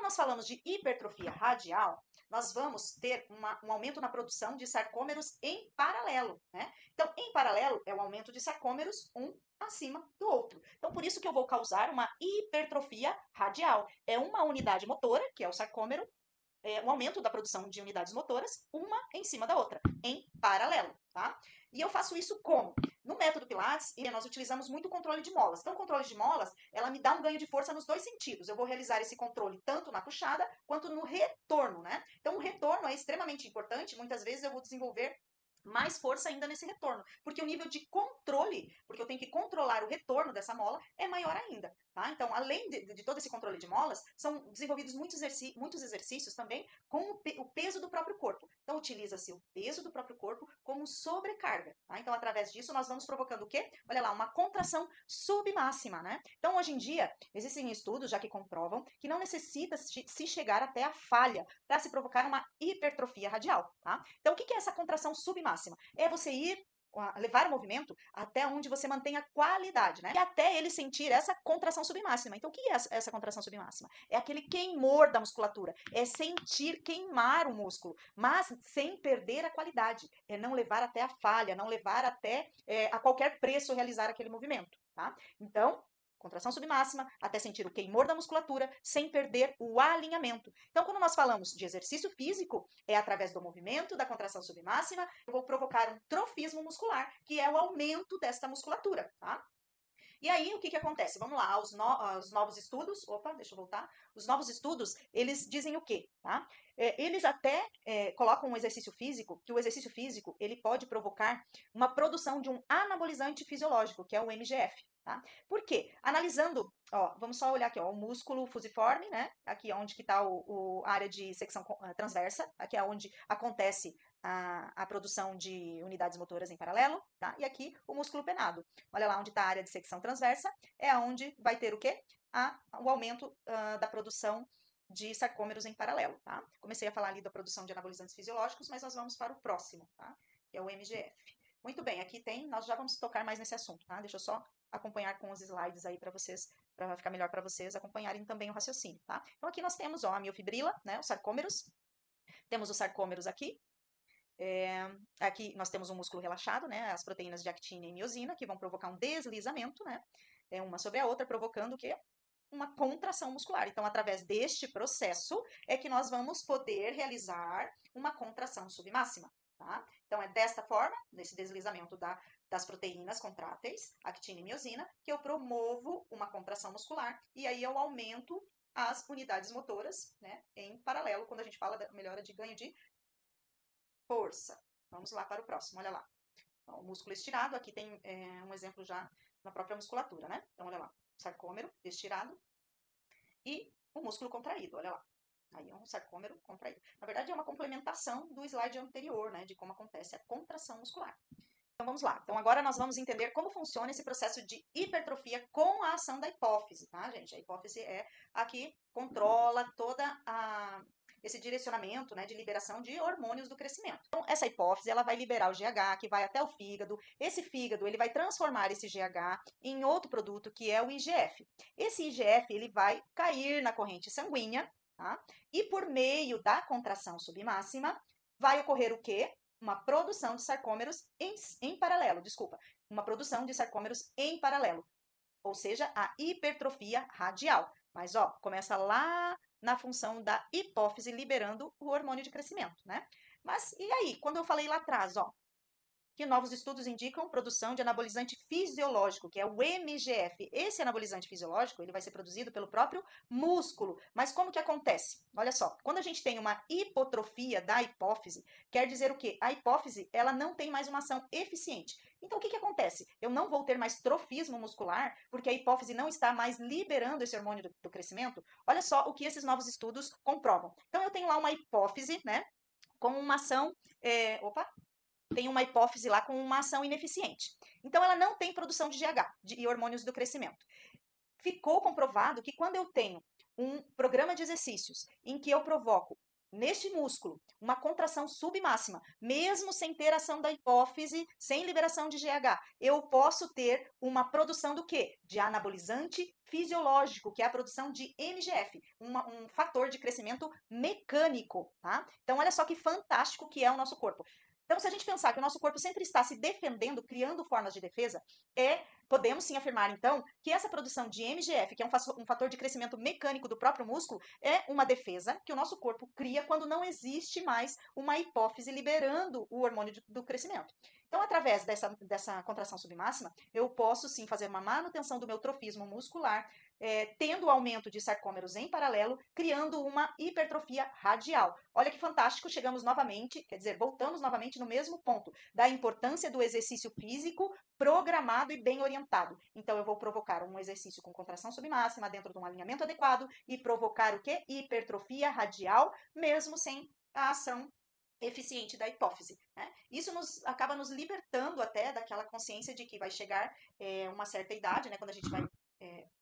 nós falamos de hipertrofia radial, nós vamos ter um aumento na produção de sarcômeros em paralelo, né? Então, em paralelo é o aumento de sarcômeros um acima do outro. Então, por isso que eu vou causar uma hipertrofia radial. É uma unidade motora, que é o sarcômero, um aumento da produção de unidades motoras, uma em cima da outra, em paralelo, tá? E eu faço isso como? No método Pilates, nós utilizamos muito o controle de molas. Então, o controle de molas, ela me dá um ganho de força nos dois sentidos. Eu vou realizar esse controle tanto na puxada quanto no retorno, né? Então, o retorno é extremamente importante. Muitas vezes eu vou desenvolver mais força ainda nesse retorno, porque o nível de controle, porque eu tenho que controlar o retorno dessa mola, é maior ainda, tá? Então, além de todo esse controle de molas, são desenvolvidos muitos exercícios também com o peso do próprio corpo. Então, utiliza-se o peso do próprio corpo como sobrecarga, tá? Então, através disso, nós vamos provocando o quê? Olha lá, uma contração submáxima, né? Então, hoje em dia, existem estudos já que comprovam que não necessita se chegar até a falha para se provocar uma hipertrofia radial, tá? Então, o que é essa contração submáxima? É você levar o movimento até onde você mantém a qualidade, né? E até ele sentir essa contração submáxima. Então, o que é essa contração submáxima? É aquele queimor da musculatura, é sentir queimar o músculo, mas sem perder a qualidade. É não levar até a falha, não levar até a qualquer preço realizar aquele movimento, tá? Então, contração submáxima, até sentir o queimor da musculatura, sem perder o alinhamento. Então, quando nós falamos de exercício físico, é através do movimento, da contração submáxima, eu vou provocar um trofismo muscular, que é o aumento desta musculatura, tá? E aí, o que acontece? Vamos lá, os novos estudos, opa, deixa eu voltar. Os novos estudos, eles dizem o quê, tá? Eles até colocam um exercício físico, que o exercício físico, ele pode provocar uma produção de um anabolizante fisiológico, que é o MGF, tá? Por quê? Analisando, ó, vamos só olhar aqui, ó, o músculo fusiforme, né? Aqui onde que tá a área de secção transversa, aqui é onde acontece a produção de unidades motoras em paralelo, tá? E aqui o músculo penado. Olha lá onde está a área de secção transversa, é onde vai ter o quê? O aumento da produção de sarcômeros em paralelo, tá? Comecei a falar ali da produção de anabolizantes fisiológicos, mas nós vamos para o próximo, tá? Que é o MGF. Muito bem, aqui tem, nós já vamos tocar mais nesse assunto, tá? Deixa eu só acompanhar com os slides aí para vocês, para ficar melhor para vocês acompanharem também o raciocínio, tá? Então aqui nós temos, ó, a miofibrila, né, os sarcômeros. Temos os sarcômeros aqui. Aqui nós temos um músculo relaxado, né, as proteínas de actina e miosina, que vão provocar um deslizamento, né, uma sobre a outra, provocando o quê? Uma contração muscular. Então, através deste processo, é que nós vamos poder realizar uma contração submáxima, tá? Então, é desta forma, nesse deslizamento das proteínas contráteis, actina e miosina, que eu promovo uma contração muscular, e aí eu aumento as unidades motoras, né, em paralelo, quando a gente fala da melhora de ganho de força. Vamos lá para o próximo, olha lá. Então, o músculo estirado, aqui tem um exemplo já na própria musculatura, né? Então, olha lá, sarcômero estirado e o músculo contraído, olha lá. Aí é um sarcômero contraído. Na verdade, é uma complementação do slide anterior, né? De como acontece a contração muscular. Então, vamos lá. Então, agora nós vamos entender como funciona esse processo de hipertrofia com a ação da hipófise, tá, gente? A hipófise é a que controla toda esse direcionamento, né, de liberação de hormônios do crescimento. Então, essa hipófise, ela vai liberar o GH, que vai até o fígado. Esse fígado, ele vai transformar esse GH em outro produto, que é o IGF. Esse IGF, ele vai cair na corrente sanguínea, tá? E por meio da contração submáxima, vai ocorrer o quê? Uma produção de sarcômeros em paralelo, desculpa, uma produção de sarcômeros em paralelo, ou seja, a hipertrofia radial. Mas, ó, começa lá na função da hipófise liberando o hormônio de crescimento, né? Mas e aí, quando eu falei lá atrás, ó, que novos estudos indicam produção de anabolizante fisiológico, que é o MGF. Esse anabolizante fisiológico, ele vai ser produzido pelo próprio músculo. Mas como que acontece? Olha só, quando a gente tem uma hipotrofia da hipófise, quer dizer o quê? A hipófise, ela não tem mais uma ação eficiente. Então, o que acontece? Eu não vou ter mais trofismo muscular, porque a hipófise não está mais liberando esse hormônio do crescimento. Olha só o que esses novos estudos comprovam. Então, eu tenho lá uma hipófise, né, com uma ação... tem uma hipófise lá com uma ação ineficiente. Então, ela não tem produção de GH, e hormônios do crescimento. Ficou comprovado que quando eu tenho um programa de exercícios em que eu provoco neste músculo, uma contração submáxima, mesmo sem ter ação da hipófise, sem liberação de GH, eu posso ter uma produção do quê? De anabolizante fisiológico, que é a produção de MGF, um fator de crescimento mecânico, tá? Então, olha só que fantástico que é o nosso corpo. Então, se a gente pensar que o nosso corpo sempre está se defendendo, criando formas de defesa, podemos sim afirmar, então, que essa produção de MGF, que é um fator de crescimento mecânico do próprio músculo, é uma defesa que o nosso corpo cria quando não existe mais uma hipófise liberando o hormônio do crescimento. Então, através dessa contração submáxima, eu posso sim fazer uma manutenção do meu trofismo muscular, tendo o aumento de sarcômeros em paralelo, criando uma hipertrofia radial. Olha que fantástico, chegamos novamente, quer dizer, voltamos novamente no mesmo ponto, da importância do exercício físico programado e bem orientado. Então, eu vou provocar um exercício com contração submáxima dentro de um alinhamento adequado e provocar o quê? Hipertrofia radial, mesmo sem a ação eficiente da hipófise. Né? Isso acaba nos libertando até daquela consciência de que vai chegar uma certa idade, né, quando a gente vai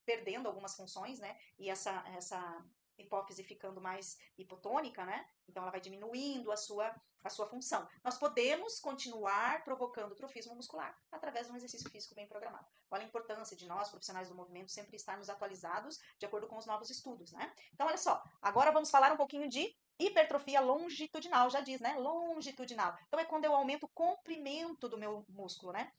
perdendo algumas funções, né, e essa hipófise ficando mais hipotônica, né, então ela vai diminuindo a sua função. Nós podemos continuar provocando trofismo muscular através de um exercício físico bem programado. Olha a importância de nós, profissionais do movimento, sempre estarmos atualizados de acordo com os novos estudos, né? Então, olha só, agora vamos falar um pouquinho de hipertrofia longitudinal, já diz, né? Longitudinal. Então, é quando eu aumento o comprimento do meu músculo, né?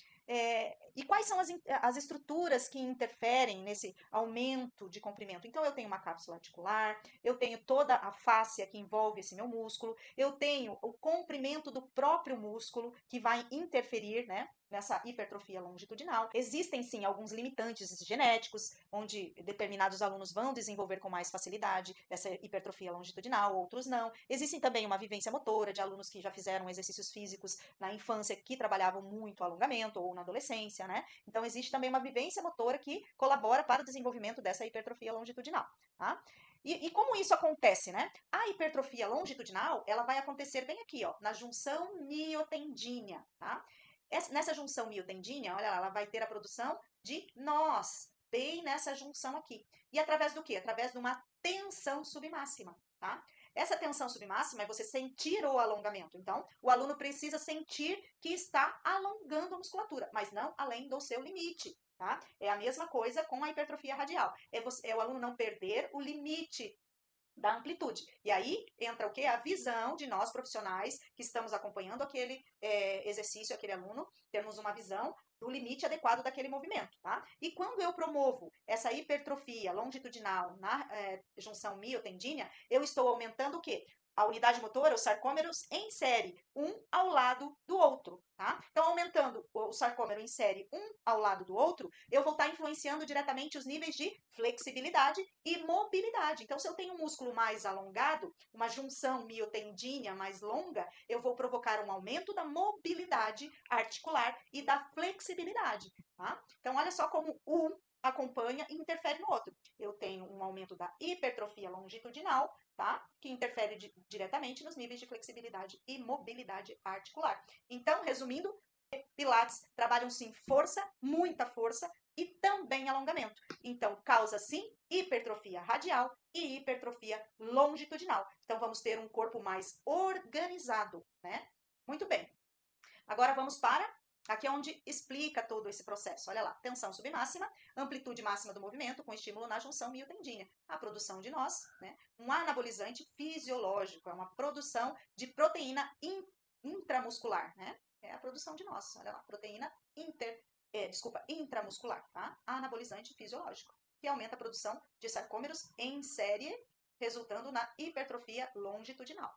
E quais são as estruturas que interferem nesse aumento de comprimento? Então, eu tenho uma cápsula articular, eu tenho toda a fáscia que envolve esse meu músculo, eu tenho o comprimento do próprio músculo que vai interferir, né, nessa hipertrofia longitudinal. Existem, sim, alguns limitantes genéticos, onde determinados alunos vão desenvolver com mais facilidade essa hipertrofia longitudinal, outros não. Existem também uma vivência motora de alunos que já fizeram exercícios físicos na infância que trabalhavam muito alongamento ou na adolescência, né? Então, existe também uma vivência motora que colabora para o desenvolvimento dessa hipertrofia longitudinal, tá? E como isso acontece, né? A hipertrofia longitudinal, ela vai acontecer bem aqui, ó, na junção miotendínea, tá? Nessa junção miotendínea, olha lá, ela vai ter a produção de nós, bem nessa junção aqui. E através do quê? Através de uma tensão submáxima, tá? Essa tensão submáxima é você sentir o alongamento. Então, o aluno precisa sentir que está alongando a musculatura, mas não além do seu limite, tá? É a mesma coisa com a hipertrofia radial. É o aluno não perder o limite da amplitude. E aí entra o quê? A visão de nós profissionais que estamos acompanhando aquele exercício, aquele aluno, termos uma visão do limite adequado daquele movimento, tá? E quando eu promovo essa hipertrofia longitudinal na junção miotendínea, eu estou aumentando o quê? A unidade motora, os sarcômeros em série, um ao lado do outro, tá? Então, aumentando o sarcômero em série um ao lado do outro, eu vou estar influenciando diretamente os níveis de flexibilidade e mobilidade. Então, se eu tenho um músculo mais alongado, uma junção miotendínea mais longa, eu vou provocar um aumento da mobilidade articular e da flexibilidade, tá? Então, olha só como um acompanha e interfere no outro. Eu tenho um aumento da hipertrofia longitudinal, tá? Que interfere diretamente nos níveis de flexibilidade e mobilidade articular. Então, resumindo, Pilates trabalham sim força, muita força e também alongamento. Então, causa sim hipertrofia radial e hipertrofia longitudinal. Então, vamos ter um corpo mais organizado, né? Muito bem. Agora vamos para aqui é onde explica todo esse processo. Olha lá, tensão submáxima, amplitude máxima do movimento com estímulo na junção miotendínea. A produção de nós, né? Um anabolizante fisiológico, é uma produção de proteína intramuscular, né? É a produção de nós. Olha lá, proteína intramuscular, tá? Anabolizante fisiológico, que aumenta a produção de sarcômeros em série, resultando na hipertrofia longitudinal.